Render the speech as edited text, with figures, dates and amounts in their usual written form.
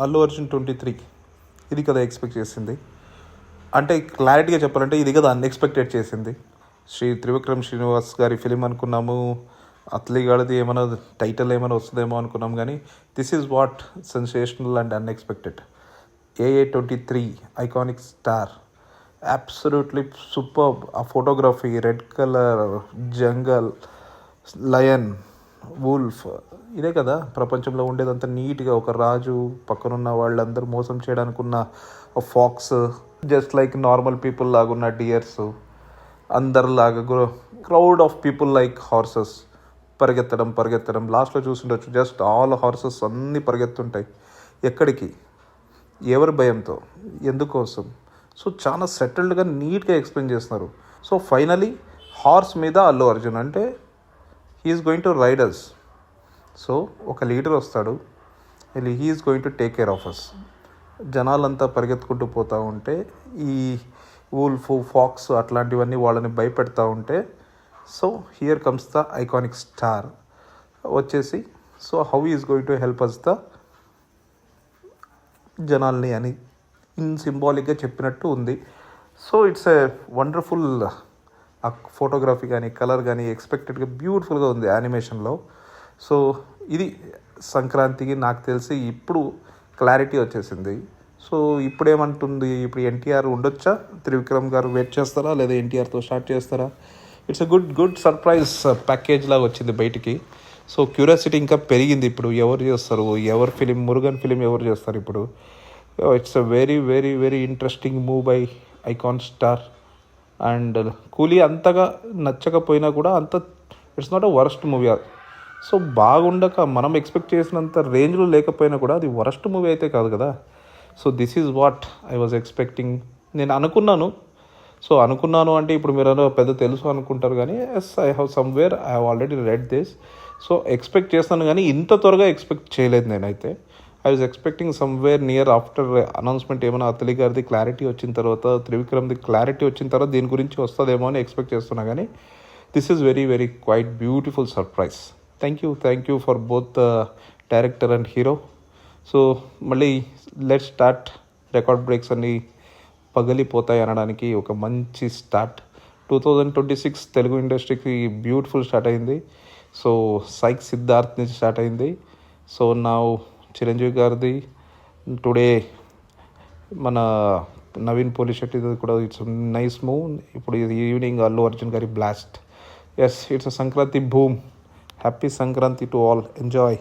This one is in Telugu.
అల్లు అర్జున్ 23 ఇది కదా ఎక్స్పెక్ట్ చేసింది. అంటే క్లారిటీగా చెప్పాలంటే ఇది కదా అన్ఎక్స్పెక్టెడ్ చేసింది. త్రివిక్రమ్ శ్రీనివాస్ గారి ఫిలిం అనుకున్నాము, అత్లీ గాడిది ఏమైనా టైటిల్ ఏమైనా వస్తుందేమో అనుకున్నాం, కానీ this is what sensational and unexpected. AA23 iconic star, absolutely super. ఆ ఫోటోగ్రఫీ, రెడ్ కలర్, జంగల్, లయన్, వూల్ఫ్, ఇదే కదా ప్రపంచంలో ఉండేదంతా నీట్గా. ఒక రాజు, పక్కనున్న వాళ్ళందరూ మోసం చేయడానికి ఉన్న fox, just like normal people లాగా ఉన్న డియర్స్, అందరిలాగా crowd of people like horses పరిగెత్తడం. లాస్ట్లో చూసిండొచ్చు, జస్ట్ ఆల్ హార్సెస్ అన్నీ పరిగెత్తుంటాయి. ఎక్కడికి, ఎవరి భయంతో, ఎందుకోసం? సో చాలా సెటిల్డ్గా నీట్గా ఎక్స్ప్లెయిన్ చేస్తున్నారు. సో ఫైనలీ హార్స్ మీద అల్లు అర్జున్ అంటే he's going to ride us. So ఒక లీడర్ వస్తాడు, he's going to take care of us. జనాలంతా పరిగెత్తుకుంటూ పోతూ ఉంటే, ఈ వూల్ఫ్, ఫాక్స్ అట్లాంటివన్నీ వాళ్ళని భయపెడతా ఉంటే, so here comes the iconic star వచ్చేసి, so how is going to help us the జనాల్ని అని సింబాలిక్గా చెప్పినట్టు ఉంది. So it's a wonderful. ఆ ఫోటోగ్రఫీ కానీ, కలర్ కానీ ఎక్స్పెక్టెడ్గా బ్యూటిఫుల్గా ఉంది యానిమేషన్లో. సో ఇది సంక్రాంతికి నాకు తెలిసి ఇప్పుడు క్లారిటీ వచ్చేసింది. సో ఇప్పుడు ఏమంటుంది, ఇప్పుడు ఎన్టీఆర్ ఉండొచ్చా, త్రివిక్రమ్ గారు వెయిట్ చేస్తారా, లేదా ఎన్టీఆర్తో స్టార్ట్ చేస్తారా? It's a good surprise package లాగా వచ్చింది బయటికి. సో క్యూరియాసిటీ ఇంకా పెరిగింది. ఇప్పుడు ఎవరు చేస్తారు, ఎవరు ఫిలిం, మురుగన్ ఫిలిం ఎవరు చేస్తారు ఇప్పుడు? It's a very interesting move by icon star. And Coolie అంతగా నచ్చకపోయినా కూడా it's not a worst movie. So బాగుండక, మనం ఎక్స్పెక్ట్ చేసినంత రేంజ్లో లేకపోయినా కూడా అది వరస్ట్ మూవీ అయితే కాదు కదా. So this is what I was expecting. నేను అనుకున్నాను అంటే ఇప్పుడు మీరు పెద్ద తెలుసు అనుకుంటారు, కానీ yes, I have somewhere I have already read this. So expect చేస్తాను, కానీ ఇంత త్వరగా ఎక్స్పెక్ట్ చేయలేదు నేనైతే. I was expecting somewhere near after announcement, ఏమైనా అతలి గారిది క్లారిటీ వచ్చిన తర్వాత, త్రివిక్రమ్ది క్లారిటీ వచ్చిన తర్వాత దీని గురించి వస్తుందేమో అని ఎక్స్పెక్ట్ చేస్తున్నా. కానీ this is very quite beautiful surprise. Thank you for both director and hero. So మళ్ళీ లెట్ స్టార్ట్. రికార్డ్ బ్రేక్స్ అన్నీ పగిలిపోతాయి అనడానికి ఒక మంచి స్టార్ట్. 2026 తెలుగు ఇండస్ట్రీకి బ్యూటిఫుల్ స్టార్ట్ అయింది. సో సైక్ సిద్ధార్థ్ నుంచి స్టార్ట్ అయింది. సో నా చిరంజీవి గారిది టుడే, మన నవీన్ పోలిశెట్టి కూడా ఇట్స్ నైస్ మూవ్. ఇప్పుడు ఇది ఈవినింగ్ అల్లు అర్జున్ గారి blast. Yes, it's a Sankranti boom. Happy Sankranti to all. Enjoy.